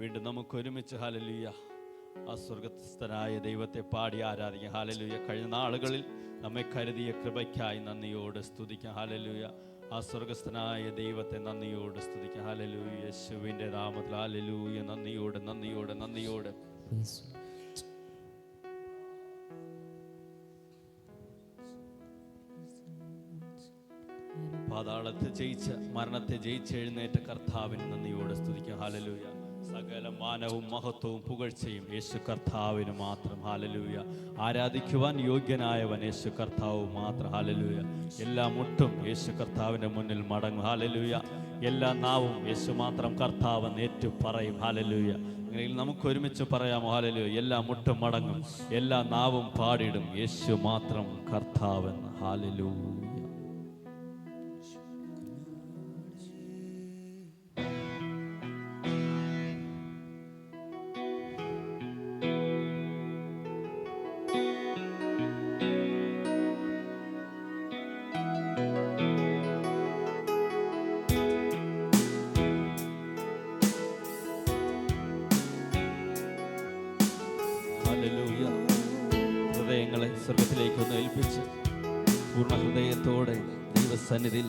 വീണ്ടും നമുക്ക് ഒരുമിച്ച് ഹല്ലേലൂയ ആ സ്വർഗസ്ഥനായ ദൈവത്തെ പാടി ആരാധിക്കാം. ഹല്ലേലൂയ. കഴിഞ്ഞ നാളുകളിൽ നമ്മെ കരുതിയ കൃപയ്ക്കായി നന്ദിയോട് സ്തുതിക്കാം. ഹല്ലേലൂയ. ആ സ്വർഗസ്ഥനായ ദൈവത്തെ നന്ദിയോട് സ്തുതിക്കാം. ഹല്ലേലൂയ. യേശുവിൻ്റെ നാമത്തിൽ ഹല്ലേലൂയ. നന്ദിയോട് നന്ദിയോട് നന്ദിയോട്. പാതാളത്തെ ജയിച്ച, മരണത്തെ ജയിച്ചെഴുന്നേറ്റ കർത്താവിന് നന്ദിയോടെ സ്തുതിക്കാം. ഹല്ലേലൂയ. സകല മാനവും മഹത്വവും പുകഴ്ചയും യേശു കർത്താവിന് മാത്രം. ഹല്ലേലൂയ. ആരാധിക്കുവാൻ യോഗ്യനായവൻ യേശു കർത്താവ് മാത്രം. ഹല്ലേലൂയ. എല്ലാ മുട്ടും യേശു കർത്താവിൻ്റെ മുന്നിൽ മടങ്ങും. ഹല്ലേലൂയ. എല്ലാ നാവും യേശു മാത്രം കർത്താവെന്ന് ഏറ്റു പറയും. ഹല്ലേലൂയ. അങ്ങനെയെങ്കിൽ നമുക്ക് ഒരുമിച്ച് പറയാമോ? ഹല്ലേലൂയ. എല്ലാ മുട്ടും മടങ്ങും, എല്ലാ നാവും പാടിടും യേശു മാത്രം കർത്താവെന്ന്. ഹല്ലേലൂയ. ഹൃദയങ്ങളെ സ്വർഗത്തിലേക്ക് ഒന്ന് ഏൽപ്പിച്ച് പൂർണ്ണ ഹൃദയത്തോടെ ദൈവസന്നിധിയിൽ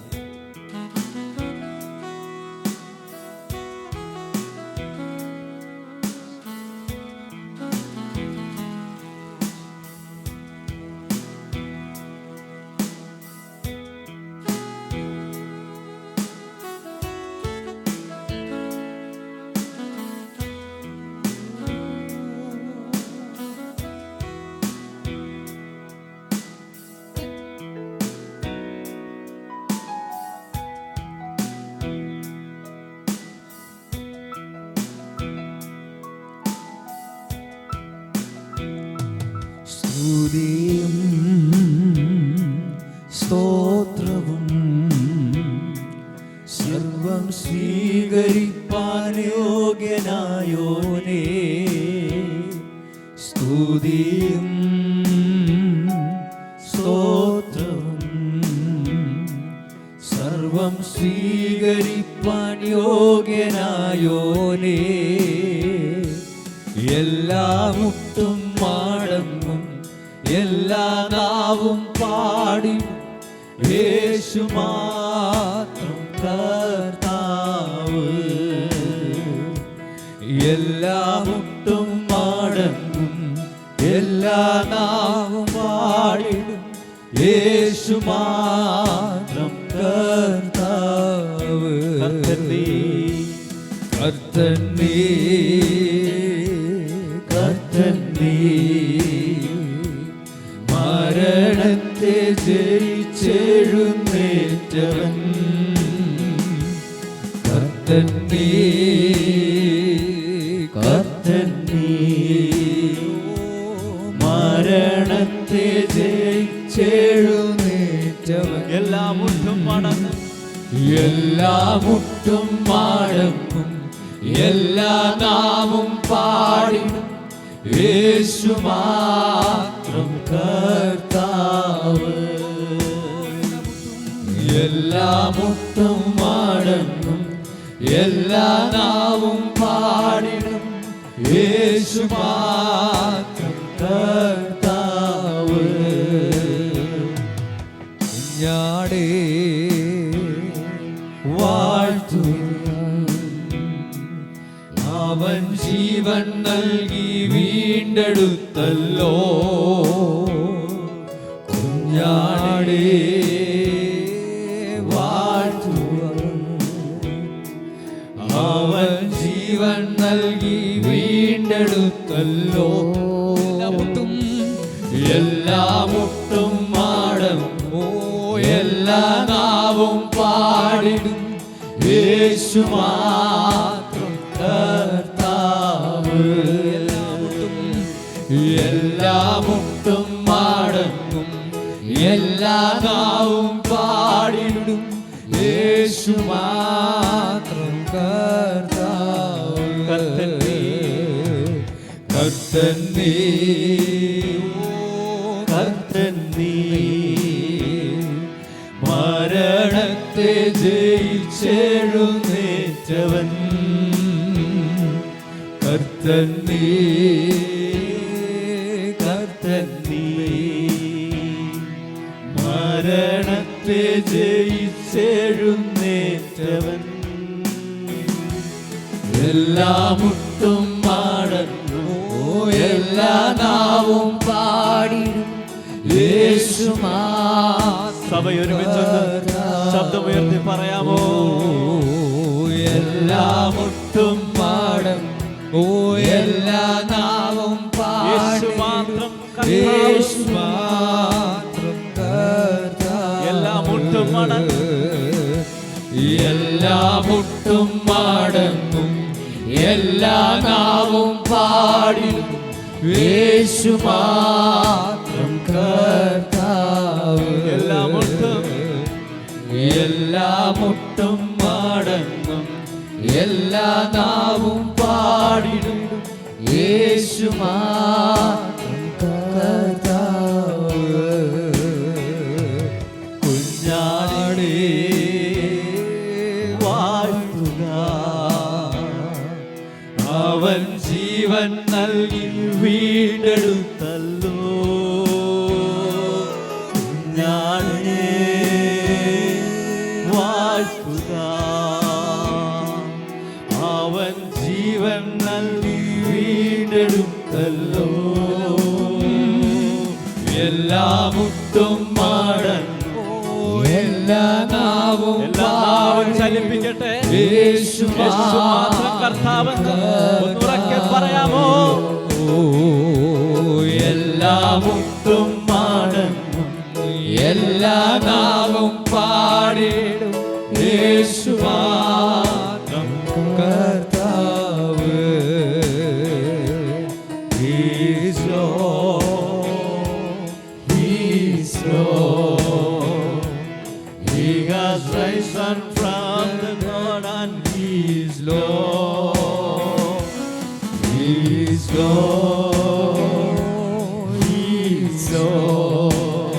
സ്തുതിയും സ്തോത്രവും സർവം സ്വീകരിപ്പാൻ യോഗ്യനായോനേ. സ്തുതിയും സ്തോത്രവും സർവം സ്വീകരിപ്പാൻ യോഗ്യനായോനേ. എല്ലാ മുട്ടും മടങ്ങും, എല്ലാ നാവും പാടി യേശു മാത്രം കർത്താവ്. എല്ലാ മുട്ടും മടങ്ങും, എല്ലാ നാവും പാടിടും യേശു മാത്രം കർത്താവ്. കർത്തൻ നീ, കർത്തൻ നീ, മരണത്തെ ജയിച്ചെഴുന്നേറ്റവൻ. കർത്തൻ നീ, കർത്തൻ നീ, മരണത്തെ ജയിച്ചെഴുന്നേറ്റവൻ. എല്ലാ മുട്ടും മടങ്ങും, എല്ലാ മുട്ടും മടങ്ങും, എല്ലാ നാവും പാടിടും യേശു മാത്രം കർത്താവ്. എല്ലാ മുട്ടും മടങ്ങും, എല്ലാ നാവും പാടിടും യേശു മാത്രം കർത്താവ്. കുഞ്ഞാടേ അവൻ ജീവൻ നൽകി വീണ്ടെടുത്തല്ലോ. കുഞ്ഞാടേ വാഴ്ത്തുക, അവൻ ജീവൻ നൽകി വീണ്ടെടുത്തല്ലോ. എല്ലാ മുട്ടും മടങ്ങും, എല്ലാ നാവും പാടിടും യേശു മാത്രം കർത്താവ്. എല്ലാ മുട്ടും മടങ്ങും, എല്ലാ നാവും പാടിടും യേശു മാത്രം കർത്താവ്. കർത്തൻ നീ, കർത്തൻ നീ, കർത്തൻ നീ, മരണത്തെ ജയിച്ചെഴുന്നേറ്റവൻ. കർത്തൻ നീ, കർത്തൻ നീ. മരണത്തെ ജയിച്ചെഴുന്നേറ്റവൻ, എല്ലാ മുട്ടും മടങ്ങും, എല്ലാ നാവും പാടിടും യേശുമാ. സഭയൊരുമിച്ചൊന്ന് ശബ്ദമുയർത്തി പറയാമോ? എല്ലാ മുട്ടും പാടും, ഓ എല്ലാ നാവും യേശു പാടും മാത്രം യേശു മാത്രം കർത്താവ്. എല്ലാ മുട്ടും മടങ്ങും, എല്ലാ മുട്ടും മടങ്ങും, എല്ലാ നാവും പാടിടും യേശു മാത്രം കർത്താവ്. എല്ലാ മുട്ടും, എല്ലാ മുട്ടും മടങ്ങും, എല്ലാ നാവും പാടിടും യേശു മാത്രം കർത്താവ്. കുഞ്ഞാടേ വാഴ്ത്തുക, അവൻ ജീവൻ നൽകി വീണ്ടെടുത്തല്ലോ. കുഞ്ഞാടേ വാഴ്ത്തുക, അവൻ ജീവൻ നൽകി വീണ്ടെടുത്തല്ലോ. എല്ലാ മുട്ടും മടങ്ങും, എല്ലാ നാവും ചലിപ്പിക്കട്ടെ. യേശു മാത്രം കർത്താവെന്ന് ഒന്നുറക്കെ പറയാമോ? എല്ലാ മുട്ടും മടങ്ങും, എല്ലാ നാവും പാടിടും യേശു മാത്രം കർത്താവ്. He's Lord, He's Lord. He has risen from the dead and He is Lord. He is Lord, He is Lord.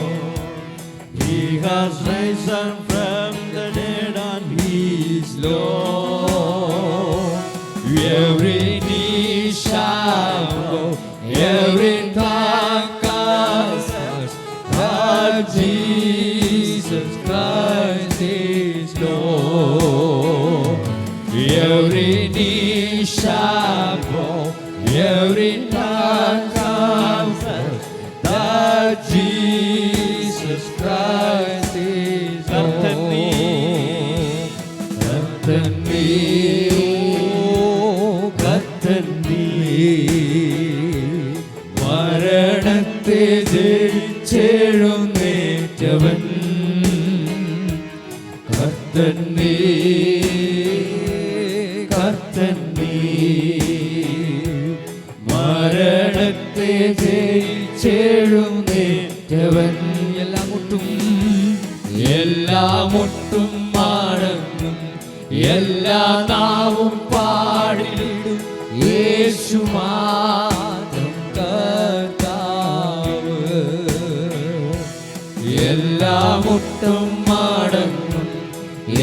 He has risen from the dead and He is Lord. Every knee shall bow, every tongue confess that Jesus Christ is Lord. Every knee shall bow, every tongue confess that Jesus Christ is കർത്തൻ നീ, Lord. കർത്തൻ നീ, കർത്തൻ നീ. മരണത്തെ ജയിച്ചെഴുന്നേറ്റവൻ, കർത്തൻ നീ, കർത്തൻ നീ. മരണത്തെ ജയിച്ചെഴുന്നേറ്റവൻ, എല്ലാ മുട്ടും, എല്ലാ മുട്ടും മടങ്ങും, എല്ലാ നാവും പാടിടും യേശു മാത്രം കർത്താവ്. എല്ലാ മുട്ടും മടങ്ങും,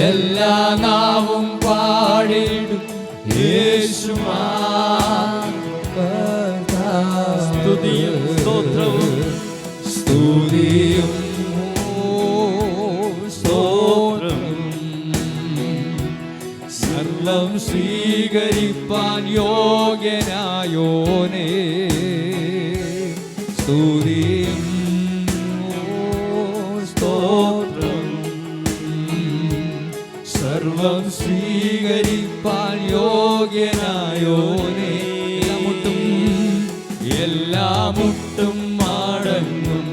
എല്ലാ നാവും പാടിടും യേശു മാത്രം കർത്താവ്. സ്തുതിയും സ്തോത്രവും, സ്തുതിയും സ്തോത്രവും സർവം സ്വീകരിപ്പാൻ യോഗ്യനായോനേ. സ്തുതിയും സ്തോത്രം സർവം സ്വീകരിപ്പാൻ യോഗ്യനായോനേ. എല്ലാ മുട്ടും മടങ്ങും,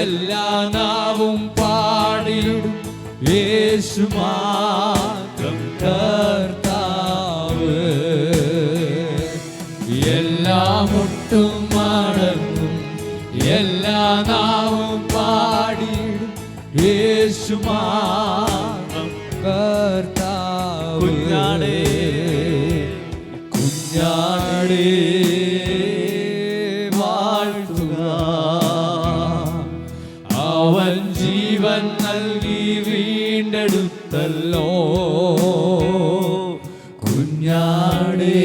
എല്ലാ നാവും പാടിടും യേശു മാത്രം കർത്താവ്. എല്ലാ മുട്ടും മടങ്ങും, എല്ലാ നാവും പാടിടും യേശു മാത്രം കർത്താവ്. കുഞ്ഞാടേ, കുഞ്ഞാടേ വാഴ്ത്തുക, അവൻ ജീവൻ നൽകി വീണ്ടെടുത്തല്ലോ. കുഞ്ഞാടേ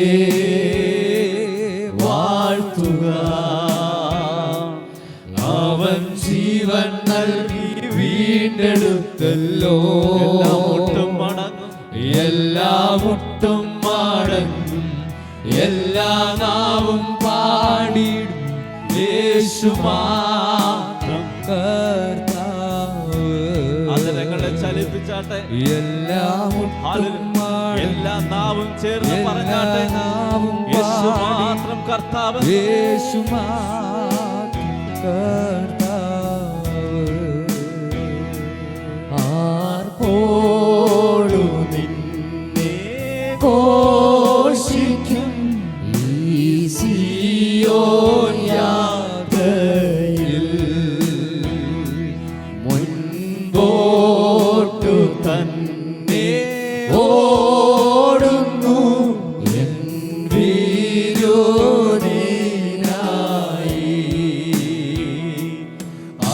വീണ്ടെടുത്തല്ലോ. എല്ലാ മുട്ടും മടങ്ങും, എല്ലാ നാവും പാടിടും, യേശു മാത്രം കർത്താവ്. അതിരങ്ങളെ ചലിപ്പിച്ചാട്ടെ, എല്ലാ മുട്ടും എല്ലാ നാവും ചേർന്ന് പറഞ്ഞാട്ടെ, യേശു മാത്രം കർത്താവ്, യേശു മാത്രം കർത്താവ്. ആർപ്പോടു നിന്നെ ഘോഷിക്കും ഈ സിയോൻ യാത്രയിൽ, മുൻപോട്ടു തന്നെ ഓടുന്നു എൻ വിരോധിനായി.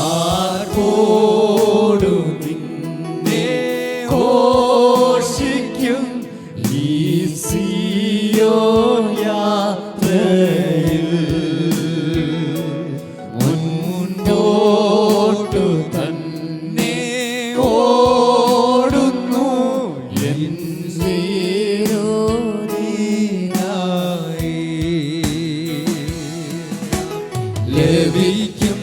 ആർപ്പോടു നിന്നെ ഘോഷിക്കും ഈ സിയോൻ യാത്രയിൽ, മുൻപോട്ടു തന്നെ ഓടുന്നു എൻ വിരോധിനായി. ലഭിക്കും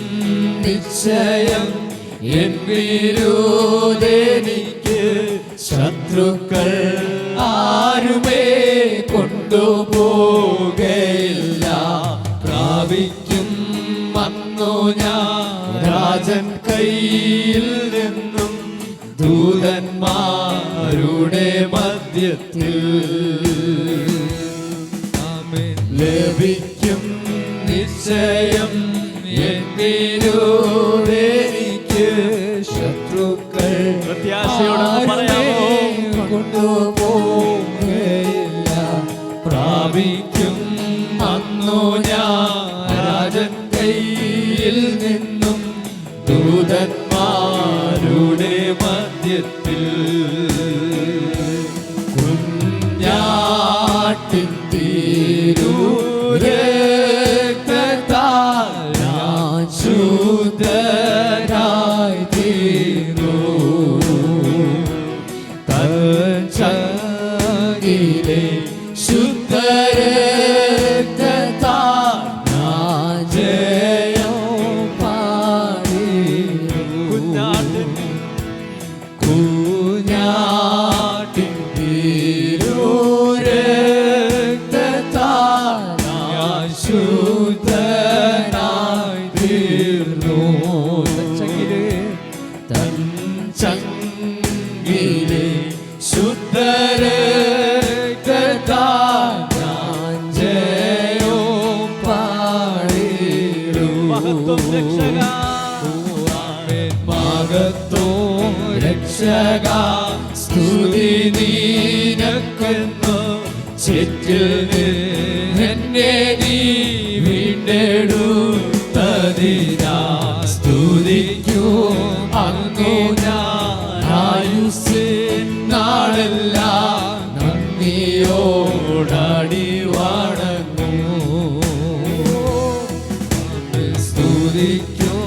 നിശ്ചയം എൻ വിരോധനിക്ക്, ശത്രുക്കൾ ആരുമേ കൊണ്ടുപോകയില്ല. പ്രാപിക്കും വന്നു ഞാൻ രാജൻ കയ്യിൽ നിന്നും, ദൂതന്മാരുടെ മധ്യത്തിൽ. ലഭിക്കും നിശ്ചയം എൻ വിരോധനിക്ക്, ശത്രുക്കൾ പ്രത്യാശയോടെ പറയാമോ, കൊണ്ടുപോകയില്ല. പ്രാപിക്കും വന്നു ഞാൻ രാജൻ കയ്യിൽ നിന്നും, ദൂതന്മാരുടെ മധ്യത്തിൽ. കുഞ്ഞാട്ടിൻ തിരുരക്തത്താൽ ഞാൻ ശുദ്ധനായി തീർന്നു. തഞ്ചകിലെ ശുദ്ധരക്തത്താൽ ഞാൻ ജയം പാടിയിരുന്നു. കുഞ്ഞാട്ടിൻ തിരുരക്തത്താൽ ഞാൻ ശുദ്ധനായി തീർന്നു. തഞ്ചകിലെ ശുദ്ധരക്തത്താൽ ഞാൻ ജയം പാടിയിരുന്നു. മഹത്വം രക്ഷക, മഹത്വം രക്ഷക, സ്തുതി നീനക്കുന്നു. ചെറ്റിൽ എന്നെ നീ വീണ്ടെടുത്തതിനാ സ്തുതിക്കും അങ്ങേ ഞാൻ ആയുസ്സിൻ നാളെല്ലാം നന്ദിയോടടി വണങ്ങും. സ്തുതിക്കും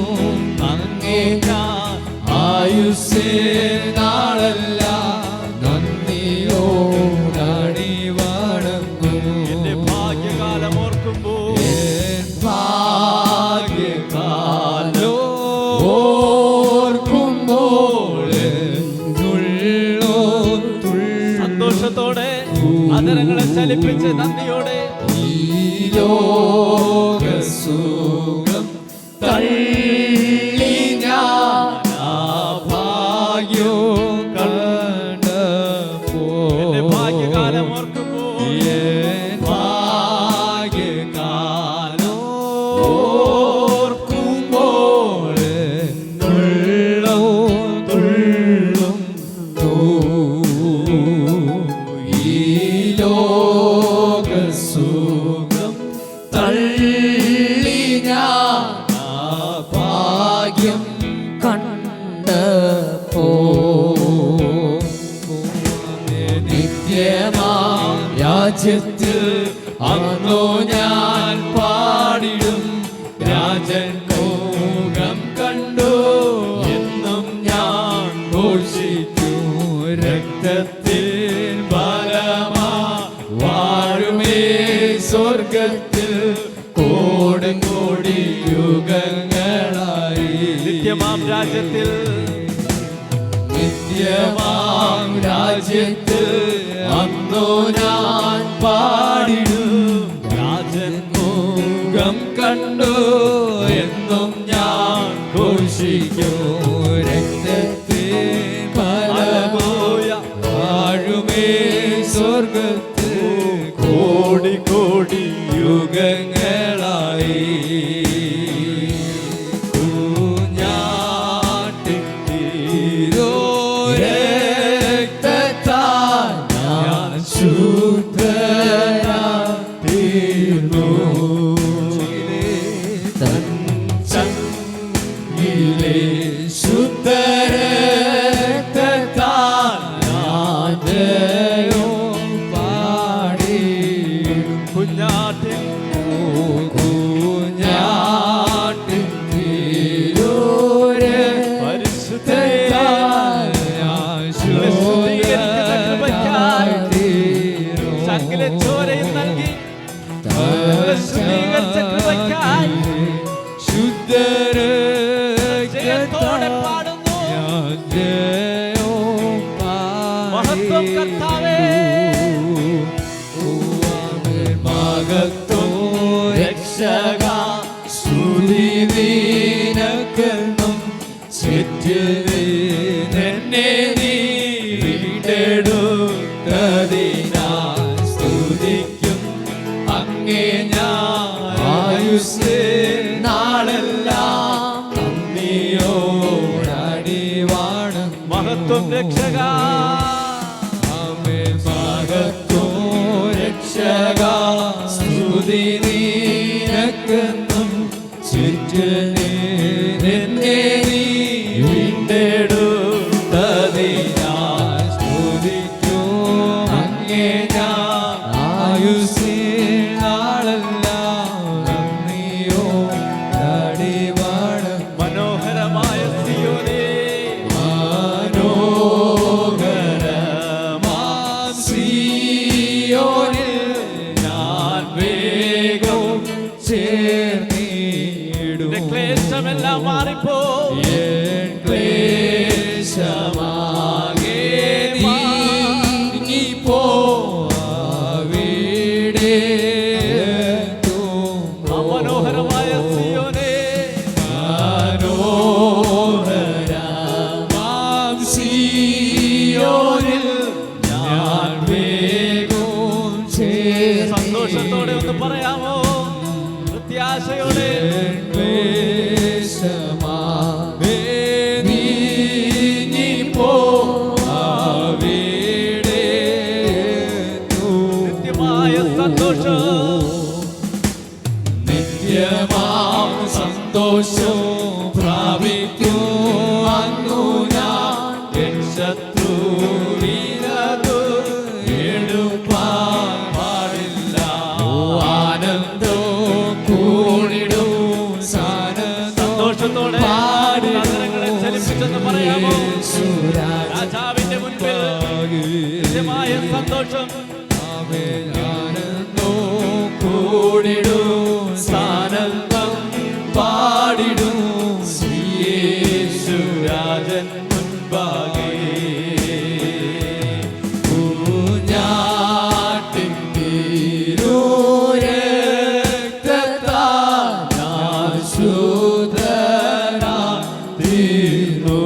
അങ്ങേ ഞാൻ ആയുസ്സിൻ നാളെല്ലാം നന്ദിയോടടി വണങ്ങും. എന്റെ ഭാഗ്യകാലം ഓർക്കുമ്പോൾ, ഭാഗ്യകാലോ ഓർക്കുമ്പോൾ സന്തോഷത്തോടെ അതരങ്ങളെ ചലിപ്പിച്ച് നന്ദിയോടെ, ഈ ലോകസുഖം തള്ളി ഞാൻ ആ ഭാഗ്യം കണ്ടപ്പോ. എന്റെ ഭാഗ്യകാലം ഓർക്കുമ്പോൾ, ഭാഗ്യകാലം ഓർക്കുമ്പോൾ തുള്ളും ഈ ലോകസുഖം തള്ളി ഞാൻ ആ ഭാഗ്യം കണ്ടപ്പോ. നിത്യമാം രാജ്യത്തിൽ അന്നോ ഞാൻ പാടിടും, രാജൻ മുഖം കണ്ടു എന്നും ഞാൻ സ്വർഗത്തിൽ കോടി കോടി യുഗങ്ങളായി നിത്യമാം രാജ്യത്തിൽ നിത്യമാം രാജ്യത്തിൽ അന്നു ഞാൻ പാടിടും രാജൻ മുഖം കണ്ടു എന്നും ഞാൻ ഘോഷിക്കും രക്തത്തിൽ ഫലമായ വാഴുമേ സ്വർഗത്തിൽ കോടി കോടി യുഗങ്ങളായി സ്തുതിക്കും അങ്ങേ ഞാൻ ആയുസ് നാളെല്ലാം നന്ദിയോടടിവാണം മഹത്വം രക്ഷക മഹത്വം രക്ഷക സ്തുതി നീനക്കെന്നും ചുറ്റനെ നിന്നെ നീ വീണ്ടെടുത്തതിനാൽ സ്തുതിക്കും അങ്ങേ ഞാൻ ആയുസ്സിനാളെല്ലാം നന്ദിയോടടിവാണം മനോഹരമായ സിയോനേ ക്ലേശമെല്ലാം മാറിപ്പോ ക്ലേശമാകെ നീങ്ങിപ്പോ അവിടെ മനോഹരമായ സിയോനേ മനോഹരമാം സിയോനിൽ ഞാൻ വേഗം സന്തോഷത്തോടെ ഒന്ന് പറയാമോ പ്രത്യാശയോടെ നിത്യമാം സന്തോഷം പ്രാപിക്കും അന്നു ഞാൻ എൻ ശത്രുവിനതു എടുപ്പാൻ പാടില്ല ആനന്ദോ കൂടിടും സന്തോഷത്തോടെ പാടുകളെ ചലിപ്പിച്ചെന്ന് പറയാമോ രാജാവിന്റെ മുൻപിൽ നിത്യമായ സന്തോഷം കൂടിടും സാനന്ദം പാടിടും ശ്രീയേശുരാജൻ മുൻപാകെ ൂഞ്ഞാട്ടിൻ തിരുരക്തത്താൽ ശുദ്ധനായി തീർന്നു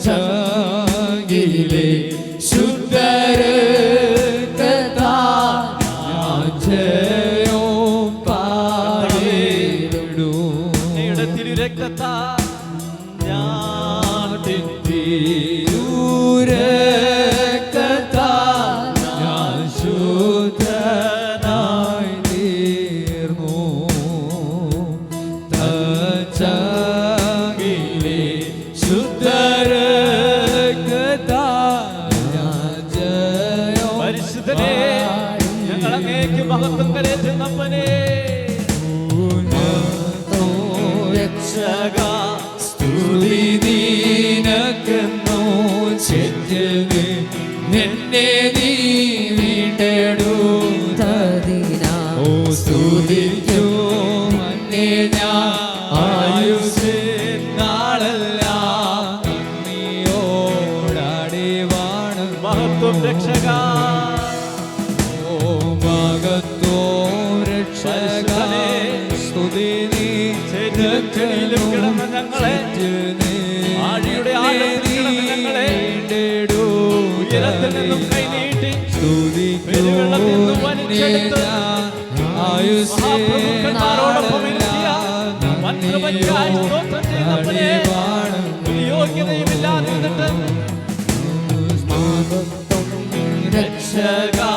ചങ്കിലെ മഹത്വം കരേറ്റുന്നപ്പനെ സ്തുതി നീനക്കെന്നോ ചെറ്റവേ നിന്നെ നീ വീണ്ടെടുത്തതിനാൽ ചെളിയിലും കിടന്ന ഞങ്ങളെ, ആഴിയുടെ ആഴത്തിൽ കിടന്ന ഞങ്ങളെ ഉയരത്തിൽ നിന്നും കൈനീട്ടി പെരുവെള്ളത്തിൽ നിന്നും വലിച്ചെടുത്ത് മഹാപ്രഭുക്കന്മാരോടൊപ്പം ഇരുത്തിയ വൻകൃപയ്ക്കായി സ്തോത്രം ചെയ്യുന്നവനെ, ഒരു യോഗ്യതയുമില്ലാതിരുന്നിട്ട് രക്ഷകാ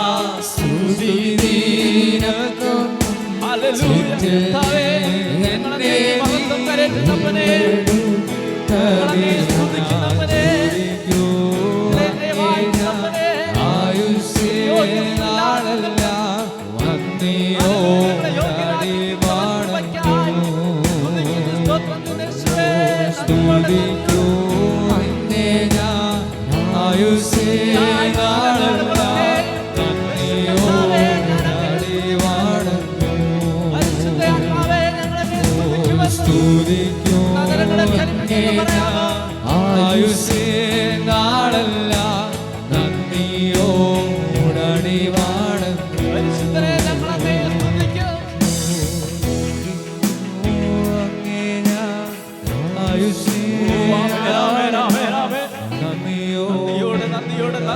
സ്തുതി നിനക്കും. ഹല്ലേലൂയ. കർത്താവേ, ഞങ്ങളെ മഹത്വം കരേറ്റുന്നവനെ, ഞങ്ങളെ സ്തുതിക്കുന്നവനെ, ഞങ്ങളെ വാഴ്ത്തുന്നവനെ,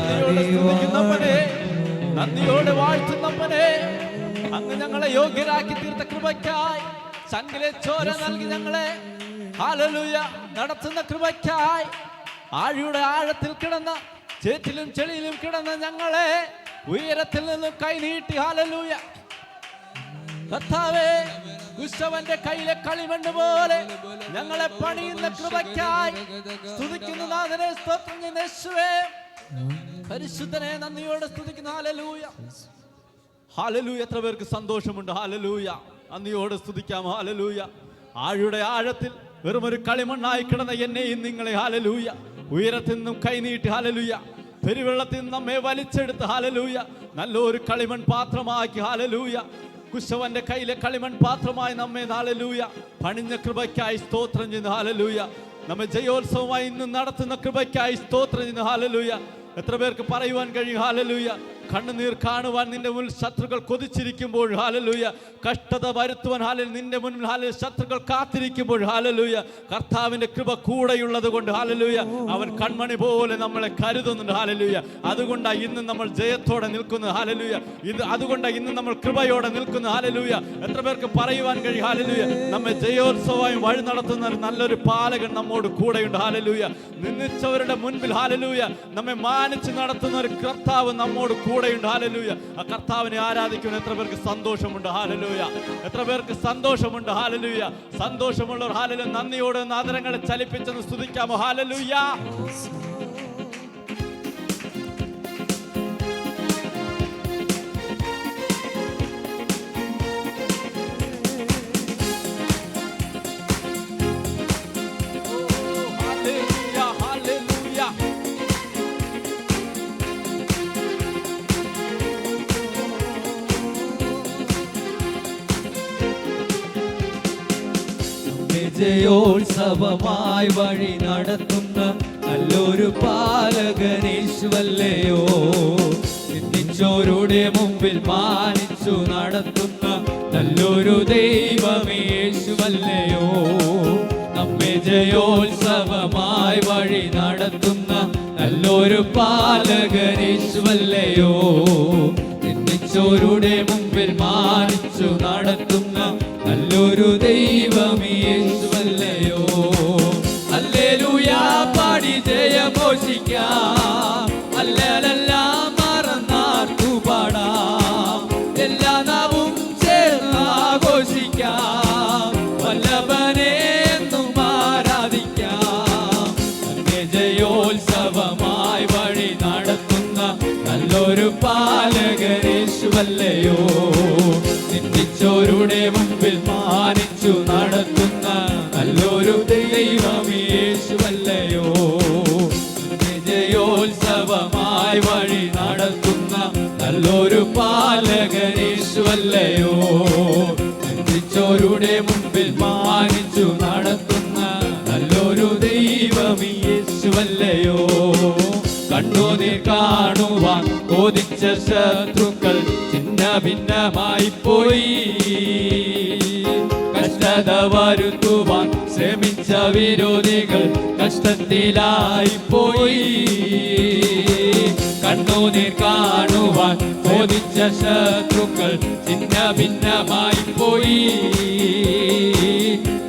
യോഗ്യതയില്ലാതിരുന്നിട്ട് നന്ദിയോടെ വാഴ്ത്തുന്നവനെ, അങ്ങ് ഞങ്ങളെ യോഗ്യരാക്കി തീർത്ത കൃപയ്ക്കായി, ചങ്കിലെ ചോര നൽകി ഞങ്ങളെ ഹല്ലേലൂയ നടത്തുന്ന കൃപയ്ക്കായി, ആഴിയുടെ ആഴത്തിൽ കിടന്ന ചേറ്റിലും ചെളിയിലും കിടന്ന ഞങ്ങളെ ഉയരത്തിൽ നിന്നും കൈനീട്ടി ഹല്ലേലൂയ. കർത്താവേ, കുശവന്റെ കയ്യിലെ കളിമണ്ണ് പോലെ ഞങ്ങളെ പണിയുന്ന കൃപയ്ക്കായി സ്തുതിക്കുന്നു നാഥനെ, സ്തോത്രം ചെയ്യുന്നു യേശുവേ. പരിശുദ്ധനെ നന്ദിയോടെ സ്തുതിക്കുന്നു. Hallelujah, hallelujah. എത്ര പേർക്ക് സന്തോഷമുണ്ട്? ഹല്ലേലൂയ. നന്ദിയോടെ സ്തുതിക്കാം. ഹല്ലേലൂയ. ആഴിയുടെ ആഴത്തിൽ വെറുമൊരു കളിമണ്ണായി കിടന്ന എന്നെയും നിങ്ങളെ ഹല്ലേലൂയ ഉയരത്തിൽ നിന്നും കൈനീട്ടി ഹല്ലേലൂയ പെരുവെള്ളത്തിൽ നിന്ന് നമ്മെ വലിച്ചെടുത്ത് ഹല്ലേലൂയ നല്ലൊരു കളിമൺ പാത്രമാക്കി ഹല്ലേലൂയ കുശവന്റെ കയ്യിലെ കളിമൺ പാത്രമായി നമ്മെ ഹല്ലേലൂയ പണിഞ്ഞ കൃപയ്ക്കായി സ്തോത്രം ചെയ്യുന്നു. ഹല്ലേലൂയ. നമ്മെ ജയോത്സവമായി ഇന്ന് നടത്തുന്ന കൃപയ്ക്കായി സ്തോത്രം ചെയ്യുന്നു. ഹല്ലേലൂയ. എത്ര പേർക്ക് പറയുവാൻ കഴിയും? ഹല്ലേലൂയ. കണ്ണുനീർ കാണുവാൻ നിന്റെ മുന്നിൽ ശത്രുക്കൾ കൊതിച്ചിരിക്കുമ്പോൾ ഹല്ലേലൂയ കഷ്ടത വരുത്തുവാൻ ഹല്ലേലൂയ നിന്റെ മുന്നിൽ ഹല്ലേലൂയ ശത്രുക്കൾ കാത്തിരിക്കുമ്പോൾ ഹല്ലേലൂയ കർത്താവിന്റെ കൃപ കൂടെയുള്ളത് കൊണ്ട് ഹല്ലേലൂയ അവൻ കൺമണി പോലെ നമ്മളെ കരുതുന്നുണ്ട്. ഹല്ലേലൂയ. അതുകൊണ്ടാണ് ഇന്ന് നമ്മൾ ജയത്തോടെ നിൽക്കുന്നത്. ഹല്ലേലൂയ. അതുകൊണ്ടാണ് ഇന്ന് നമ്മൾ കൃപയോടെ നിൽക്കുന്നത്. ഹല്ലേലൂയ. എത്ര പേർക്ക് പറയുവാൻ കഴിയും? ഹല്ലേലൂയ. നമ്മെ ജയോത്സവമായി വഴി നടത്തുന്ന നല്ലൊരു പാലകൻ നമ്മോട് കൂടെയുണ്ട്. ഹല്ലേലൂയ. നിന്ദിച്ചവരുടെ മുൻപിൽ ഹല്ലേലൂയ നമ്മെ മാനിച്ച് നടത്തുന്ന ഒരു കർത്താവ് നമ്മോട് കൂടെയുണ്ട്. ഹല്ലേലൂയ. ആ കർത്താവിനെ ആരാധിക്കുന്ന എത്ര പേർക്ക് സന്തോഷമുണ്ട്? ഹല്ലേലൂയ. എത്ര പേർക്ക് സന്തോഷമുണ്ട്? ഹല്ലേലൂയ. സന്തോഷമുള്ളവർ ഹല്ലേലൂയ നന്ദിയോടെ ആദരങ്ങളെ ചലിപ്പിച്ചെന്ന് സ്തുതിക്കാമോ? ഹല്ലേലൂയ. ജയോത്സവമായി വഴി നടത്തുന്ന നല്ലൊരു പാലകനേശുവല്ലയോ നിന്ദിച്ചോരുടെ മുമ്പിൽ മാനിച്ചു നടത്തുന്ന നല്ലൊരു ദൈവമേശുവല്ലയോ നമ്മെ ജയോത്സവമായി വഴി നടത്തുന്ന നല്ലൊരു പാലകനേശുവല്ലയോ നിന്ദിച്ചോരുടെ മുമ്പിൽ മാനിച്ചു നടത്തുന്ന നല്ലൊരു ദൈവമേശുവല്ലയോ ഹല്ലേലൂയ പാടി ജയമോഷിക്കാം ഹല്ലേലൂയ മറന്നാർക്കു പാടാം എല്ലാ നാവും ചേർന്ന് ആഘോഷിക്കാം വല്ലഭനെ എന്നും ആരാധിക്കാം അങ്ങേ ജയോത്സവമായി വഴി നടത്തുന്ന നല്ലൊരു പാലകനേശുവല്ലയോ നിന്ദിച്ചോരുടെ മുമ്പിൽ മാനിച്ചു നടത്തുന്ന നല്ലൊരു ദൈവമേശുവല്ലയോ ജയോത്സവമായി വഴി നടത്തുന്ന നല്ലൊരു പാലകനേശുവല്ലയോ നിന്ദിച്ചോരുടെ മുമ്പിൽ മാനിച്ചു നടത്തുന്ന നല്ലൊരു ദൈവമേശുവല്ലയോ കണ്ണുനീർ കാണുവാൻ കൊതിച്ച ശത്രുക്കൾ ഭിന്നമായി പോയി കഷ്ടത കഷ്ടത വരുത്തുവാൻ ശ്രമിച്ച വിരോധികൾ കഷ്ടത്തിലായി പോയി. കണ്ണുനീർ കാണുവാൻ ചോദിച്ച ശത്രുക്കൾ ചിഹ്ന ഭിന്നമായി പോയി.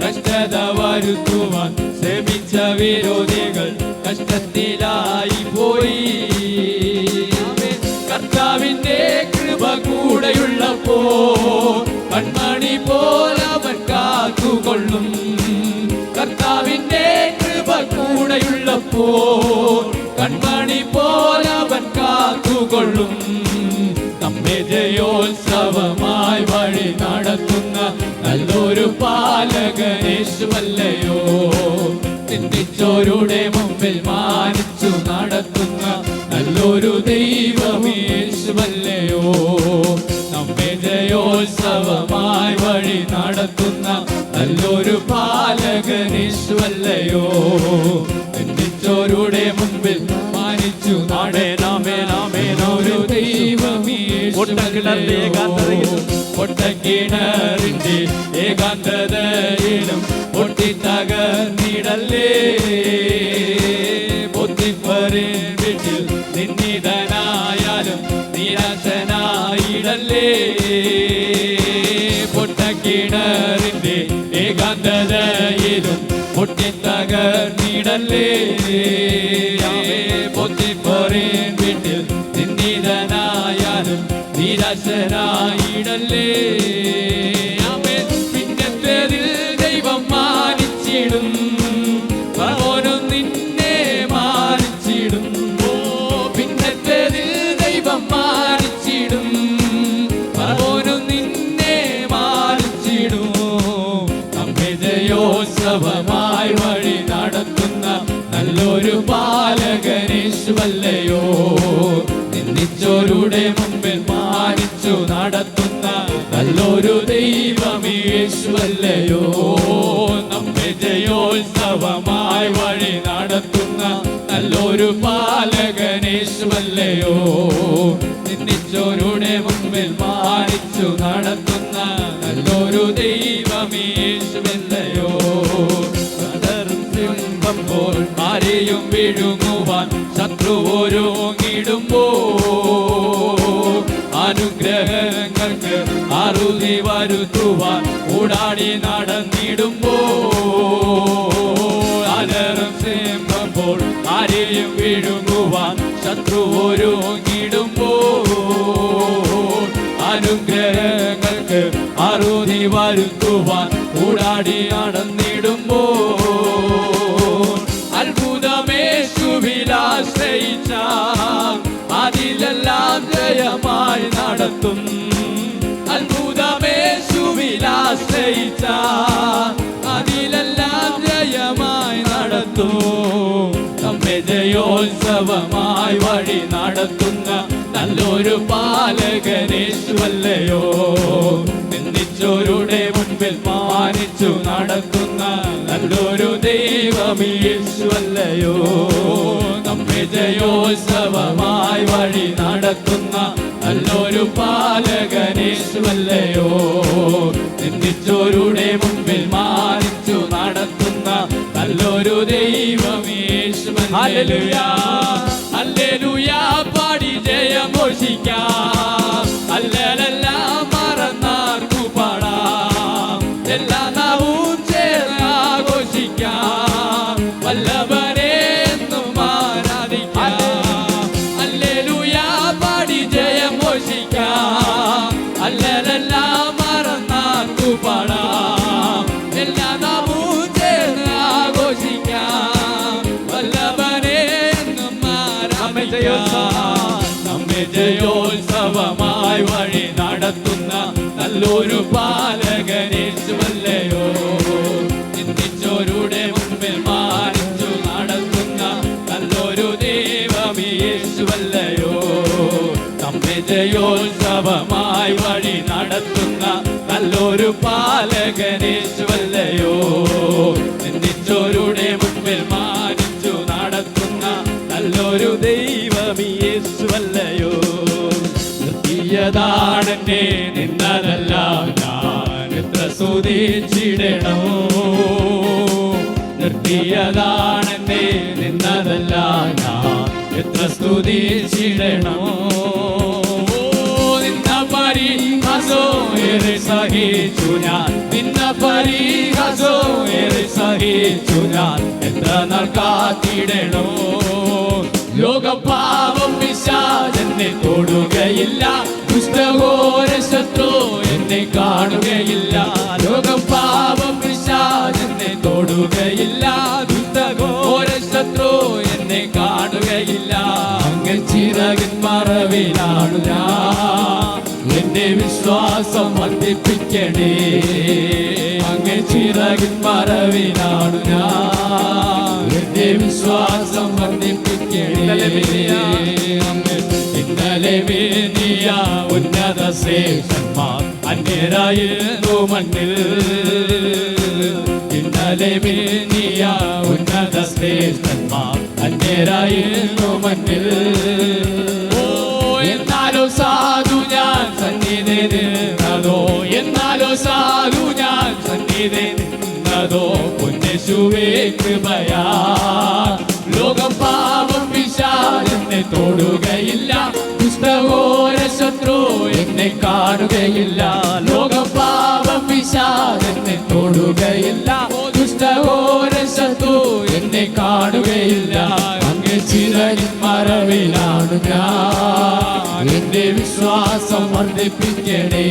കഷ്ടത വരുത്തുവാൻ ശ്രമിച്ച വിരോധികൾ കഷ്ടത്തിലായി പോയി. കർത്താവിന്റെ കൃപ കൂടെയുള്ളപ്പോ കൺമണി പോലവൻ കാത്തുകൊള്ളും. കർത്താവിന്റെ കൃപ കൂടെയുള്ളപ്പോ കൺമണി പോലവൻ കാത്തുകൊള്ളും. നമ്മെ ജയോത്സവമായി വഴി നടത്തുന്ന നല്ലൊരു പാലകനേശുവല്ലയോ. ചിന്തിച്ചോരുടെ മുമ്പിൽ മാനിച്ചു നടത്തുന്ന നല്ലൊരു ദൈവമേശുവല്ലയോ. നമ്മെ ജയോത്സവമായി വഴി നടത്തുന്ന നല്ലൊരു പാലകനേശുവല്ലയോ. ചിന്തിച്ചോരുടെ മുമ്പിൽ മാനിച്ചു ഒരു ദൈവമേശുവല്ലയോ. പൊട്ടക്കിണറിന്റെ ഏകാന്തതയിലും പൊട്ടിത്തകർന്നിടല്ലേ. പൊത്തിപ്പറിൻ വീട്ടിൽ നിന്നിതനായാലും നിരാശനായിടല്ലേ. പൊട്ടക്കിണറിന്റെ ഏകാന്തതയിലും പൊട്ടിത്തകർന്നിടല്ലേ. പൊത്തിപ്പറിൻ വീട്ടിൽ നിന്നിതനായാലും നിരാശനായിടല്ലേ. പിന്നത്തേതിൽ ദൈവം മാനിച്ചിടും. ഫറവോനും നിന്നെ മാനിച്ചിടും. പിന്നത്തേതിൽ ദൈവം മാനിച്ചിടും. ഫറവോനും നിന്നെ മാനിച്ചിടും. നമ്മെ ജയോത്സവമായി വഴി നടത്തുന്ന നല്ലൊരു പാലകനേശുവല്ലയോ. നിന്ദിച്ചോരുടെ മുമ്പിൽ മാനിച്ചു നടത്തുന്ന നല്ലൊരു ദൈവമേശുവല്ലയോ. നമ്മെ ജയോത്സവമായി വഴി നടത്തുന്ന നല്ലൊരു പാലകനേശുവല്ലയോ. നിന്ദിച്ചോരുടെ മുമ്പിൽ മാനിച്ചു നടത്തുന്ന നല്ലൊരു ദൈവമേശുവല്ലയോ. മ്പോൾ ആരെയും വിഴുങ്ങുവാൻ ശത്രു ഒരുങ്ങിടുമ്പോ അനുഗ്രഹങ്ങൾക്ക് അറുതി വരുത്തുവാൻ ഊടാടി നടന്നിടുമ്പോ അലറും സിംഹമ്പോൾ ആരെയും വിഴുങ്ങുവാൻ ശത്രു ഒരുങ്ങിടുമ്പോ അനുഗ്രഹങ്ങൾക്ക് അറുതി വരുത്തുവാൻ ഊടാടി നടന്നിടുമ്പോ അത്ഭുതമേശുവിലാശ്രയിച്ച അതിലെല്ലാം ജയമായി നടത്തും. അത്ഭുതമേശുവിലാശ്രയിച്ച അതിലെല്ലാം ജയമായി നടത്തും. നമ്മെ ജയോത്സവമായി വഴി നടത്തുന്ന നല്ലൊരു പാലകനേശുവല്ലയോ. നിന്ദിച്ചോരുടെ മുൻപിൽ മാനിച്ചു നടത്തുന്ന നല്ലൊരു ദൈവമേശുവല്ലയോ. നമ്മെ ജയോത്സവമായി വഴി നടത്തുന്ന നല്ലൊരു പാലകനേശുവല്ലയോ. നിന്ദിച്ചോരുടെ മുമ്പിൽ മാനിച്ചു നടത്തുന്ന നല്ലൊരു ദൈവമേശുവല്ലയോ. ഹല്ലേലൂയാ പാടി ജയമോഷിക്കാം. ഹല്ലേലൂയാ മറന്നാർക്കു പാടാം. എല്ലാ നാവും ചേർന്ന് ആഘോഷിക്കാം. വല്ലഭനെ എന്നും ആരാധിക്കാം. ഹല്ലേലൂയാ പാടി ജയമോഷിക്കാം. ഹല്ലേലൂയാ മറന്നാർക്കു പാടാം. എല്ലാ നാവും ചേർന്ന് ആഘോഷിക്കാം. വല്ലഭനെ എന്നും നമ്മെ ജയോത്സവമായി വഴി നടത്തുന്ന നല്ലൊരു പാലകനേശുവല്ലയോ. ചിന്തിച്ചോരുടെ മുമ്പിൽ മാനിച്ചു നടത്തുന്ന നല്ലൊരു ദൈവമേശുവല്ലയോ. നമ്മെ ജയോത്സവമായി വഴി നടത്തുന്ന നല്ലൊരു പാലകനേശുവല്ലയോ. ചിന്തിച്ചോരുടെ മുമ്പിൽ മാനിച്ചു നടത്തുന്ന നല്ലൊരു ദൈവമേശുവല്ലയോ. നിർത്തിയതാണെന്നെ നിന്നതല്ല ഞാൻ എത്ര സ്തുതിച്ചിടണോ. നിർത്തിയതാണെന്നെ നിന്നതല്ല ഞാൻ എത്ര സ്തുതിച്ചിടണോ. നിന്ന പരിഹാസോ ഏറെ സഹിച്ചു ഞാൻ, നിന്ന പരിഹാസോ ഏറെ സഹിച്ചു ഞാൻ എത്ര നാൾ കാത്തിടണോ. ലോകപാപം പിശാചെന്നെ തൊടുകയില്ല, ദുഷ്ടഘോര ശത്രു എന്നെ കാണുകയില്ല. ലോകപാപം പിശാചെന്നെ തൊടുകയില്ല, ദുഷ്ടഘോര ശത്രു എന്നെ കാണുകയില്ല. അങ്ങ് ചിറകിൻ മറവിലാണ് ഞാൻ, എന്റെ വിശ്വാസം വർദ്ധിപ്പിക്കണേ. അങ്ങ് ചിറകിൻ മറവിലാണ് ഞാൻ, എന്റെ വിശ്വാസം വർദ്ധിപ്പിക്കണേ. ഇന്നലെ വേദിയ ഉന്നത ശ്രേഷ്ഠന്മാർ അന്യരായിരുന്നു മണ്ണിൽ. ഇന്നലെ വേദിയ ഉന്നത ശ്രേഷ്ഠന്മാർ അന്യരായിരുന്നു മണ്ണിൽ. എന്നാലോ സാധു ഞാൻ സന്നിധി നിന്നതോ, എന്നാലോ സാധു ഞാൻ സന്നിധി നിന്നതോ പൊന്നേശുവേ കൃപയാ. ലോകം പാപം പിശാചെന്നെ തൊടുകയില്ല, ദുഷ്ടഘോര ശത്രു എന്നെ കാണുകയില്ല. ലോകം പാപം പിശാചെന്നെ തൊടുകയില്ല, ദുഷ്ടഘോര ശത്രു എന്നെ കാണുകയില്ല. അങ്ങ് ചിറകിൻ മറവിലാണ് ഞാൻ, എന്റെ വിശ്വാസം വർദ്ധിപ്പിക്കണേ.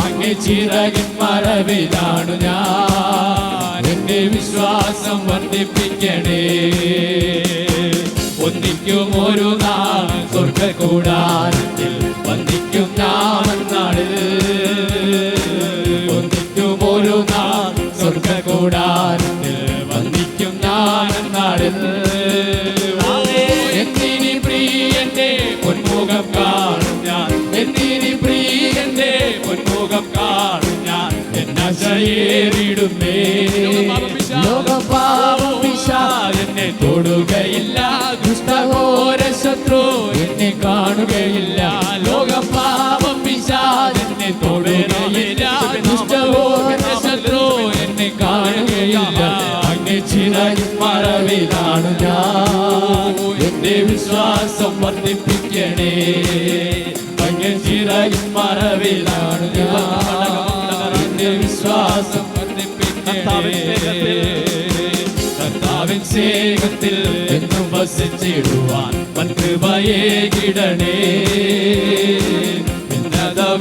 അങ്ങ് ചിറകിൻ മറവിലാണ് ഞാൻ, എന്റെ വിശ്വാസം വർദ്ധിപ്പിക്കണേ. ഒന്നിക്കും ഒരു നാൾ സ്വർഗ്ഗകൂടാരത്തിൽ വന്ദിക്കും നാമന്നാളിൽ. ഒന്നിക്കും ഒരു നാൾ സ്വർഗ്ഗകൂടാരത്തിൽ വന്ദിക്കും നാമന്നാളിൽ. എന്തിനി പ്രിയന്റെ പൊന്മുഖം കാണും ഞാൻ, എന്തിനി പ്രിയന്റെ പൊന്മുഖം കാണും ഞാൻ. എന്നാശയേറിടുന്നേ ലോകപാപം പിശാചെന്നെ തൊടുകയില്ല, ദുഷ്ടഘോര ശത്രു എന്നെ കാണുകയില്ല. ലോകപാപം പിശാചെന്നെ തൊടുകയില്ല, ദുഷ്ടഘോര ശത്രു എന്നെ കാണുകയില്ല. അങ്ങ് ചിറകിൻ മറവിലാണ് ഞാൻ, എന്റെ വിശ്വാസം വർദ്ധിപ്പിക്കണേ. അങ്ങ് ചിറകിൻ മറവിലാണ് ഞാൻ, എന്റെ വിശ്വാസം വർദ്ധിപ്പിക്കണേ. കർത്താവിൻ സ്നേഹത്തിൽ എന്നും വസിച്ചിടുവാൻ കൃപയേകിടണേ.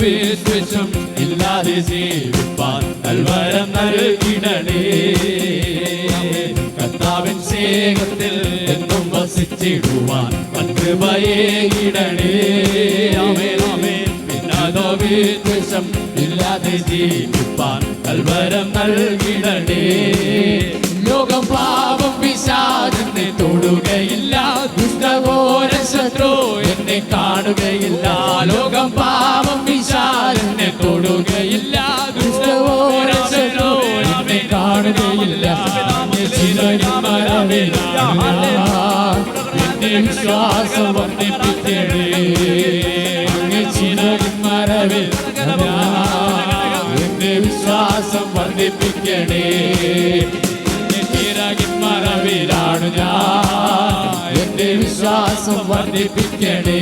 വിശ്വസം ഇല്ലാതെ ജീവിപ്പാൻ നൽവരം നൽകിടണേ. കർത്താവിൻ സ്നേഹത്തിൽ എന്നും വസിച്ചിടുവാൻ കൃപയേകിടണേ. വിശ്വസം ഇല്ലാതെ ജീവിപ്പാൻ നൽവരം നൽകിടണേ. ലോകം പാപം പിശാചെന്നെ തൊടുകയില്ല, ദുഷ്ടഘോര ശത്രു എന്നെ കാണുകയില്ല. ലോകം പാപം പിശാചെന്നെ തൊടുകയില്ല, ദുഷ്ടഘോര ശത്രു എന്നെ കാണുകയില്ല. എന്റെ വിശ്വാസം വർദ്ധിപ്പിക്കണേ. അങ്ങ് ചിറകിൻ മറവിൽ എന്റെ വിശ്വാസം വർദ്ധിപ്പിക്കണേ. മറവിലാണ് ഞാൻ, എന്റെ വിശ്വാസം വർദ്ധിപ്പിക്കണേ.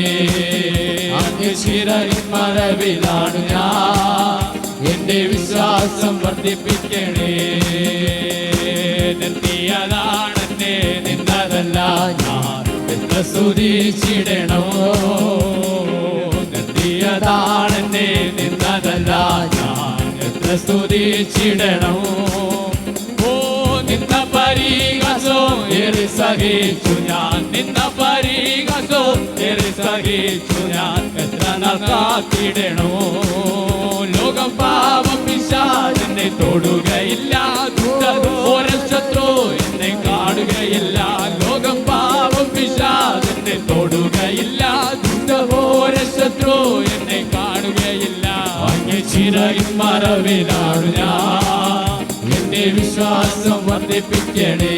അങ്ങ് ചിറകിൻ മറവിലാണ് ഞാൻ, എന്റെ വിശ്വാസം വർദ്ധിപ്പിക്കണേ. നിർത്തിയതാണെന്നെ നിന്നതല്ല ഞാൻ എത്ര സ്തുതിച്ചിടണോ. നിർത്തിയതാണെന്നെ നിന്നതല്ല ഞാൻ എത്ര സ്തുതിച്ചിടണോ. നിന്ന പരിഹാസോ ഏറെ സഹിച്ചു ഞാൻ, നിന്ന പരിഹാസോ ഏറെ സഹിച്ചു ഞാൻ എത്ര നാൾ കാത്തിടണോ. ലോകം പാപം പിശാചെന്നെ തൊടുകയില്ല, ദുഷ്ടഘോര ശത്രു എന്നെ കാണുകയില്ല. ലോകം പാപം പിശാചെന്നെ തൊടുകയില്ല, ദുഷ്ടഘോര ശത്രു എന്നെ കാണുകയില്ല. അങ്ങ് ചിറകിൻ മറവിലാണ് ഞാൻ, എന്റെ വിശ്വാസം വർദ്ധിപ്പിക്കണേ.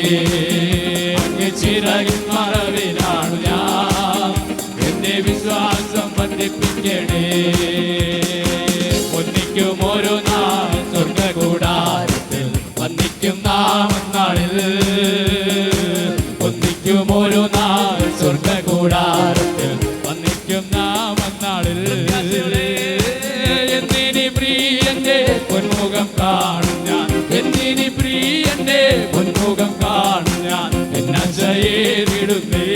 അങ്ങ് ചിറകിൻ മറവിലാണ് ഞാൻ, എന്റെ വിശ്വാസം വർദ്ധിപ്പിക്കണേ. ഒന്നിക്കും ഒരു നാൾ പൊന്മുഖം കാണും ഞാൻ, എന്തിനി പ്രിയന്റെ പൊന്മുഖം കാണും ഞാൻ, എന്നേറിടുന്നേ.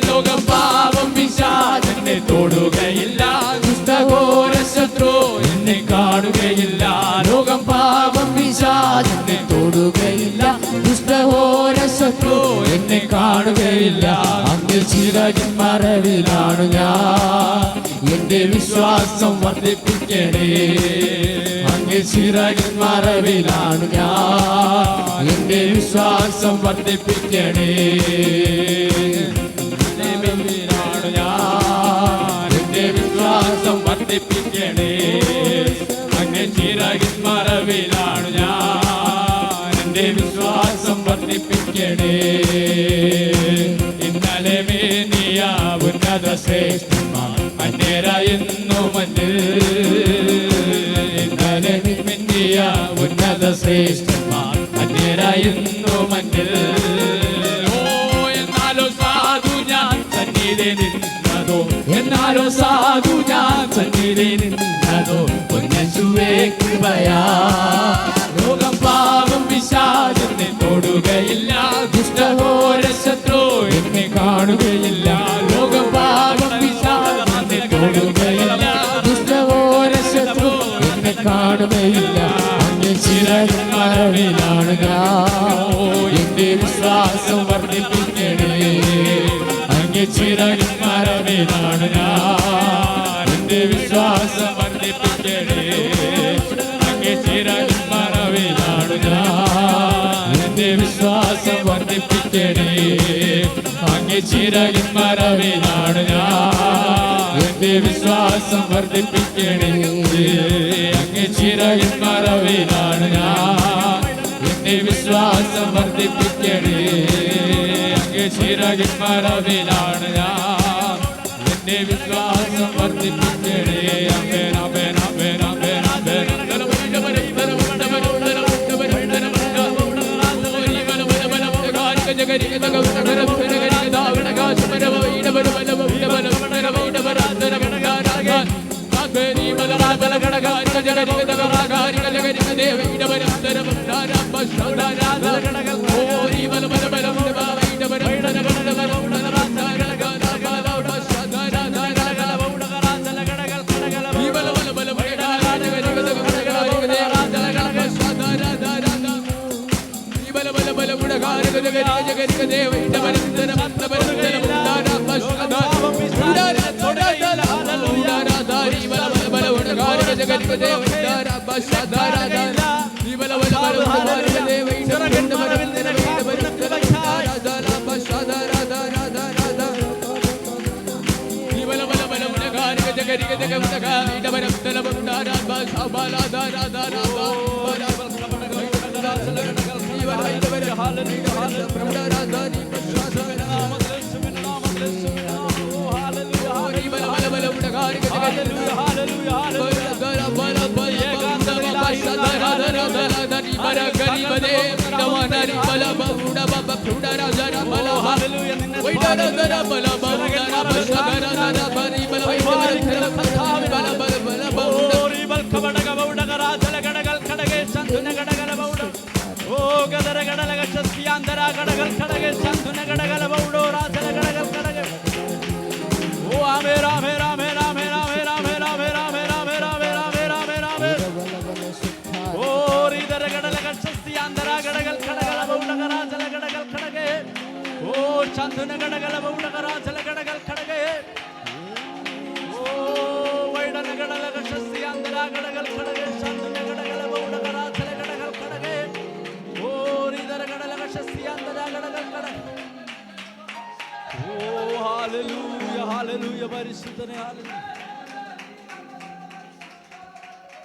ലോകം പാപം പിശാചെന്നെ തൊടുകയില്ല, ദുഷ്ടഘോര ശത്രു എന്നെ കാണുകയില്ല. ലോകം പാപം പിശാചെന്നെ തൊടുകയില്ല, ദുഷ്ടഘോര ശത്രു എന്നെ കാണുകയില്ല. അങ്ങ് ചിറകിൻ മറവിലാണ് ഞാൻ, എന്റെ വിശ്വാസം വർദ്ധിപ്പിക്കണേ. അങ്ങ് ചിറകിൻ മറവിലാണ് ഞാൻ, എന്റെ വിശ്വാസം വർദ്ധിപ്പിക്കണേ. എന്റെ വിശ്വാസം വർദ്ധിപ്പിക്കണേ. അങ്ങ് ചിറകിൻ മറവിലാണ് ഞാൻ, എന്റെ വിശ്വാസം വർദ്ധിപ്പിക്കണേ. ഇന്നലെ മേനിയ ഉന്നത ശ്രേഷ്ഠന്മാർ അന്യരായെന്നു മഞ്ഞിൽ, ഇന്നലെ മേനിയ ഉന്നത ശ്രേഷ്ഠന്മാർ അന്യരായെന്നു മഞ്ഞിൽ. ഓ എന്നാലോ സാധു ഞാൻ സന്നിധി നിന്നതോ, എന്നാലോ സാധു ഞാൻ സന്നിധി നിന്നതോ പൊന്നേശുവേ കൃപയാ. ലോകം പാപം പിശാചെന്നെ തൊടുകയില്ല, ദുഷ്ടഘോര ശത്രു എന്നെ കാണുകയില്ല. ലോകം പാപം പിശാചെന്നെ തൊടുകയില്ല, ദുഷ്ടഘോര ശത്രു എന്നെ കാണുകയില്ല. അങ്ങ് ചിറകിൻ മറവിലാണ് ഞാൻ, എന്റെ വിശ്വാസം വർദ്ധിപ്പിക്കണേ. അങ്ങ് ചിറകിൻ മറവിലാണ് ഞാൻ, എന്റെ വിശ്വാസം വർദ്ധിപ്പിക്കണേ. അങ്ങ് ചിറകിൻ മറവിലാണ് ഞാൻ, എന്റെ വിശ്വാസം വർദ്ധിപ്പിക്കണേ. അങ്ങ് ചിറകിൻ മറവിലാണ് ഞാൻ, എന്റെ വിശ്വാസം വർദ്ധിപ്പിക്കണേ. അങ്ങ് ചിറകിൻ മറവിലാണ് ഞാൻ, എന്റെ വിശ്വാസം വർദ്ധിപ്പിക്കണേ. അങ്ങ് ചിറകിൻ മറവിലാണ് ഞാൻ, എന്റെ വിശ്വാസം വർദ്ധിപ്പിക്കണേ. അമേൻ അമേൻ അമേൻ അമേൻ അമേൻ.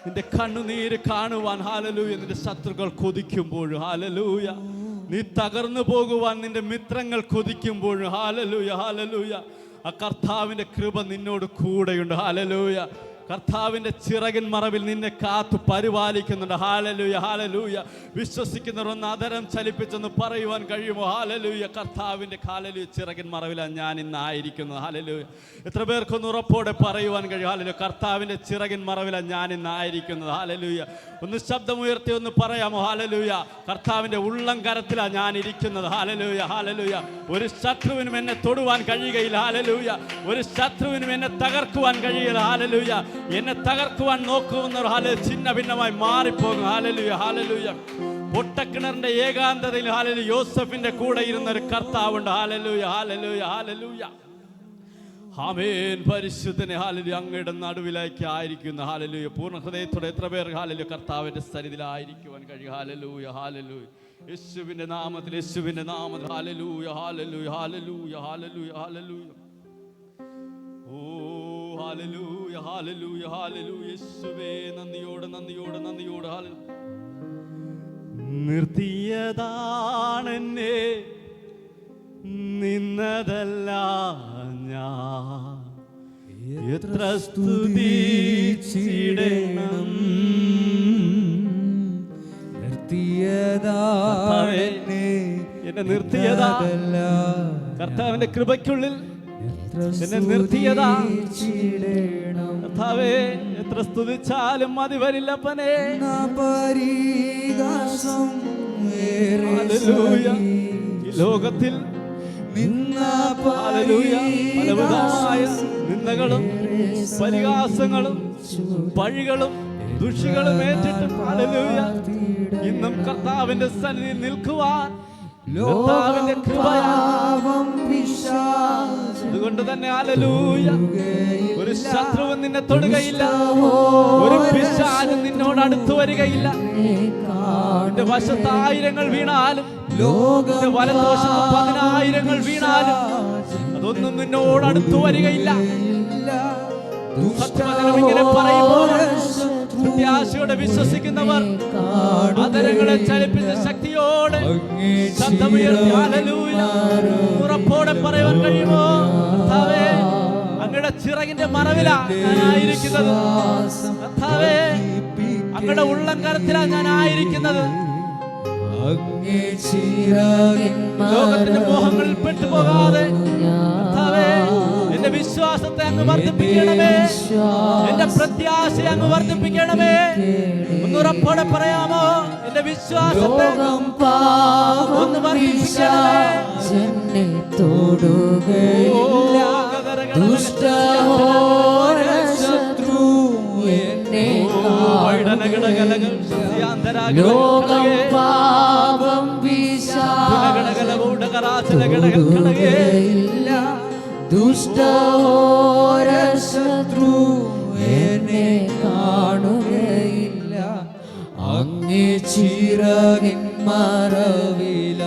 നിന്റെ കണ്ണുനീര് കാണുവാൻ ഹല്ലേലൂയ നിന്റെ ശത്രുക്കൾ കൊതിക്കുമ്പോൾ ഹല്ലേലൂയ നീ തകർന്നു പോകുവാൻ നിന്റെ മിത്രങ്ങൾ കൊതിക്കുമ്പോൾ ഹല്ലേലൂയ ഹല്ലേലൂയ ആ കർത്താവിന്റെ കൃപ നിന്നോട് കൂടെയുണ്ട് ഹല്ലേലൂയ കർത്താവിന്റെ ചിറകിൻ മറവിൽ നിന്നെ കാത്തു പരിപാലിക്കുന്നുണ്ട്. Hallelujah, hallelujah. വിശ്വസിക്കുന്നവർ ഒന്ന് അതരം ചലിപ്പിച്ചൊന്ന് പറയുവാൻ കഴിയുമോ? ഹല്ലേലൂയ. കർത്താവിന്റെ ഹല്ലേലൂയ ചിറകിൻ മറവിലാണ് ഞാൻ ഇന്നായിരിക്കുന്നത്. ഹല്ലേലൂയ. എത്ര പേർക്കൊന്ന് ഉറപ്പോടെ പറയുവാൻ കഴിയും? ഹല്ലേലൂയ. കർത്താവിന്റെ ചിറകിൻ മറവിലാണ് ഞാൻ ഇന്നായിരിക്കുന്നത്. ഹല്ലേലൂയ. ഒന്ന് ശബ്ദമുയർത്തി ഒന്ന് പറയാമോ? ഹല്ലേലൂയ. കർത്താവിന്റെ ഉള്ളം കരത്തിലാണ് ഞാൻ ഇരിക്കുന്നത്. Hallelujah, hallelujah. ഒരു ശത്രുവിനും എന്നെ തൊടുവാൻ കഴിയുകയില്ല. ഹല്ലേലൂയ. ഒരു ശത്രുവിനും എന്നെ തകർക്കുവാൻ കഴിയില്ല. ഹല്ലേലൂയ. എന്നെ തകർക്കുവാൻ നോക്കുന്നവർ ഹല്ലേലൂയ ഛിന്ന ഭിന്നമായി മാറിപ്പോകും. Hallelujah, hallelujah. പൊട്ടക്കിണറിന്റെ ഏകാന്തതയിൽ ഹല്ലേലൂയ യോസഫിന്റെ കൂടെ ഇരുന്ന ഒരു കർത്താവുണ്ട്. ഹല്ലേലൂയ, ഹല്ലേലൂയ, ഹല്ലേലൂയ. ആമേൻ. പരിശുദ്ധനെ ഹല്ലേലൂയ. അങ്ങയുടെ നടുവിലേക്ക് ആയിരിക്കുന്ന ഹല്ലേലൂയ പൂർണ്ണ ഹൃദയത്തോടെ എത്ര പേർ ഹല്ലേലൂയ കർത്താവിന്റെ സന്നിധിയിലായിരിക്കുവാൻ കഴിയും? ഹല്ലേലൂയ, ഹല്ലേലൂയ. യേശുവിന്റെ നാമത്തിൽ, യേശുവിന്റെ നാമത്തിൽ. ഹല്ലേലൂയ, ഹല്ലേലൂയ, ഹല്ലേലൂയ, ഹല്ലേലൂയ, ഹല്ലേലൂയ. ഓ ഹല്ലേലൂയ, ഹല്ലേലൂയ, ഹല്ലേലൂയ. യേശുവേ നന്ദിയോട്, നന്ദിയോട്, നന്ദിയോട്. ഹല്ലേലൂയ. നിർത്തിയതാണെന്നെ, നിന്നതല്ല ഞാൻ. എത്ര സ്തുതിച്ചിടണം. എന്നെ നിർത്തിയതാ കർത്താവിന്റെ കൃപയ്ക്കുള്ളിൽ എന്നെ നിർത്തിയതാ കർത്താവേ. എത്ര സ്തുതിച്ചാലും മതി വരില്ലപ്പനെ. ഈ ലോകത്തിൽ പലവിധമായ നിന്ദകളും പരിഹാസങ്ങളും പഴികളും ദുഷികളും ഏറ്റിട്ടും ഹല്ലേലൂയ ഇന്നും കർത്താവിന്റെ സന്നിധിയിൽ നിൽക്കുവാൻ കർത്താവിന്റെ കൃപയാണ്. അതുകൊണ്ട് തന്നെ ഹല്ലേലൂയ ഒരു ശത്രുവും നിന്നെ തൊടുകയില്ല, ഒരു പിശാചും നിന്നോട് അടുത്തു വരികയില്ല. നിന്റെ വശത്ത് 1000 വീണാലും നിന്റെ വലതുവശത്ത് 10,000 വീണാലും അതൊന്നും നിന്നോട് അടുത്തു വരികയില്ല. സത്യവചനം ഇങ്ങനെ പറയുമ്പോൾ പ്രത്യാശയോടെ വിശ്വസിക്കുന്നവർ അതരങ്ങളെ ചലിപ്പിച്ച ശക്തിയോടെ ശബ്ദമുയർത്തി ഹല്ലേലൂയ ഉറപ്പോടെ പറയുവാൻ കഴിയുമോ? കർത്താവേ, അങ്ങയുടെ ചിറകിന്റെ മറവിലാണ് ഞാനായിരിക്കുന്നത്. കർത്താവേ, അങ്ങയുടെ ഉള്ളം കരത്തിലാണ് ഞാനായിരിക്കുന്നത്. ലോകത്തിന്റെ മോഹങ്ങളിൽ പെട്ടുപോകാതെ കർത്താവേ എന്റെ വിശ്വാസത്തെ അങ്ങ് വർദ്ധിപ്പിക്കണമേ, എന്റെ പ്രത്യാശയെ അങ്ങ് വർദ്ധിപ്പിക്കണമേ. ഒന്നുറപ്പോടെ പറയാമോ? എന്റെ വിശ്വാസത്തെ ഒന്ന് വർദ്ധിപ്പിക്കണമേ. ദുഷ്ടോര ശത്രു എന്നെ കാണുകയില്ല. അങ്ങേ ചിറകിൻ മറവിലാണ്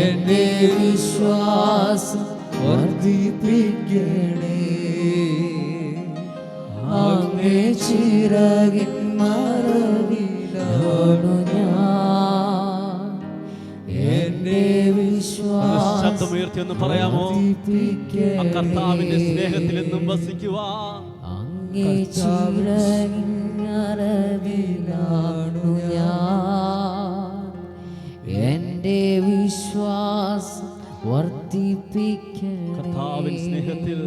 എന്റെ വിശ്വാസം വർദ്ധിപ്പിക്കണേ. അങ്ങേ ചിറകിൻ മറവിലാണു ഞാൻ എന്റെ വിശ്വാസം. ശബ്ദമുയർത്തി ഒന്ന് പറയാമോ? ആ കർത്താവിന്റെ സ്നേഹത്തിൽ എന്നും വസിക്കുവാൻ. അങ്ങേ ചിറകിൻ മറവിലാണു ഞാൻ എന്റെ വിശ്വാസം വർദ്ധിപ്പിക്കണേ. കർത്താവിൻ സ്നേഹത്തിൽ,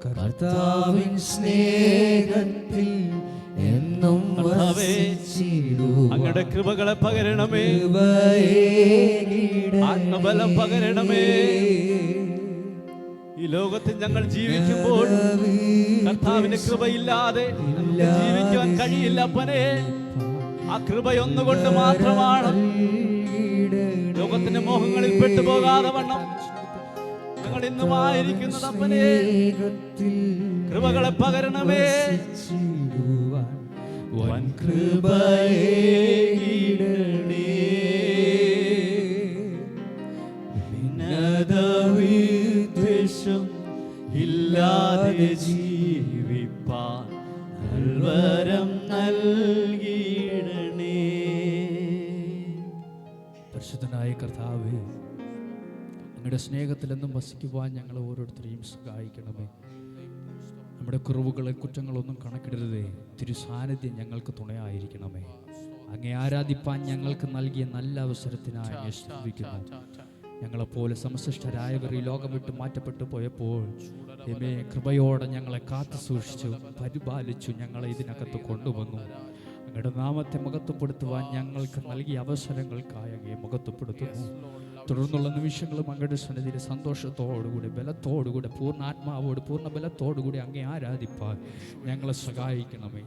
കർത്താവിൻ സ്നേഹത്തിൽ എന്നും വസിച്ചിടുവാൻ അങ്ങയുടെ കൃപകളെ പകരണമേ, ആത്മബലം പകരണമേ. ഈ ലോകത്തിൽ ഞങ്ങൾ ജീവിക്കുമ്പോൾ കർത്താവിന്റെ കൃപയില്ലാതെ ജീവിക്കുവാൻ കഴിയില്ല അപ്പനെ. ആ കൃപയൊന്നുകൊണ്ട് മാത്രമാണ് ലോകത്തിന്റെ മോഹങ്ങളിൽ പെട്ടുപോകാതെ വണ്ണം ഞങ്ങൾ ഇന്നുമായിരിക്കുന്നത് അപ്പനെ. കൃപകളെ പകരണമേ, വൻ കൃപയേകിടണേ. ഭിന്നതവിദ്വേഷം ഇല്ലാതെ ജീവിപ്പാൻ നൽവരം നൽകിയിടണേ. പരിശുദ്ധനായ കർത്താവേ, അങ്ങയുടെ സ്നേഹത്തിലെന്നും വസിക്കുവാൻ ഞങ്ങൾ ഓരോരുത്തരെയും സഹായിക്കണമേ. നമ്മുടെ കുറവുകളെ കുറ്റങ്ങളൊന്നും കണക്കിടരുതേ. തിരുസാന്നിധ്യം ഞങ്ങൾക്ക് തുണയായിരിക്കണമേ. അങ്ങേ ആരാധിപ്പാൻ ഞങ്ങൾക്ക് നൽകിയ നല്ല അവസരത്തിനായി അങ്ങേ സ്തുതിക്കുന്നു. ഞങ്ങളെപ്പോലെ സമശിഷ്ടരായവർ ഈ ലോകം വിട്ട് മാറ്റപ്പെട്ടു പോയപ്പോൾ ദൈവമേ കൃപയോടെ ഞങ്ങളെ കാത്തു സൂക്ഷിച്ചു, പരിപാലിച്ചു, ഞങ്ങളെ ഇതിനകത്ത് കൊണ്ടുവന്നു. അങ്ങയുടെ നാമത്തെ മഹത്വപ്പെടുത്തുവാൻ ഞങ്ങൾക്ക് നൽകിയ അവസരങ്ങൾക്കായി അങ്ങേ മഹത്വപ്പെടുത്തുന്നു. തുടർന്നുള്ള നിമിഷങ്ങളും അങ്ങയുടെ സന്നിധിയിൽ സന്തോഷത്തോടുകൂടി, ബലത്തോടുകൂടി, പൂർണ്ണ ആത്മാവോട്, പൂർണ്ണ ബലത്തോടുകൂടി അങ്ങേ ആരാധിപ്പാൻ ഞങ്ങളെ സഹായിക്കണമേ.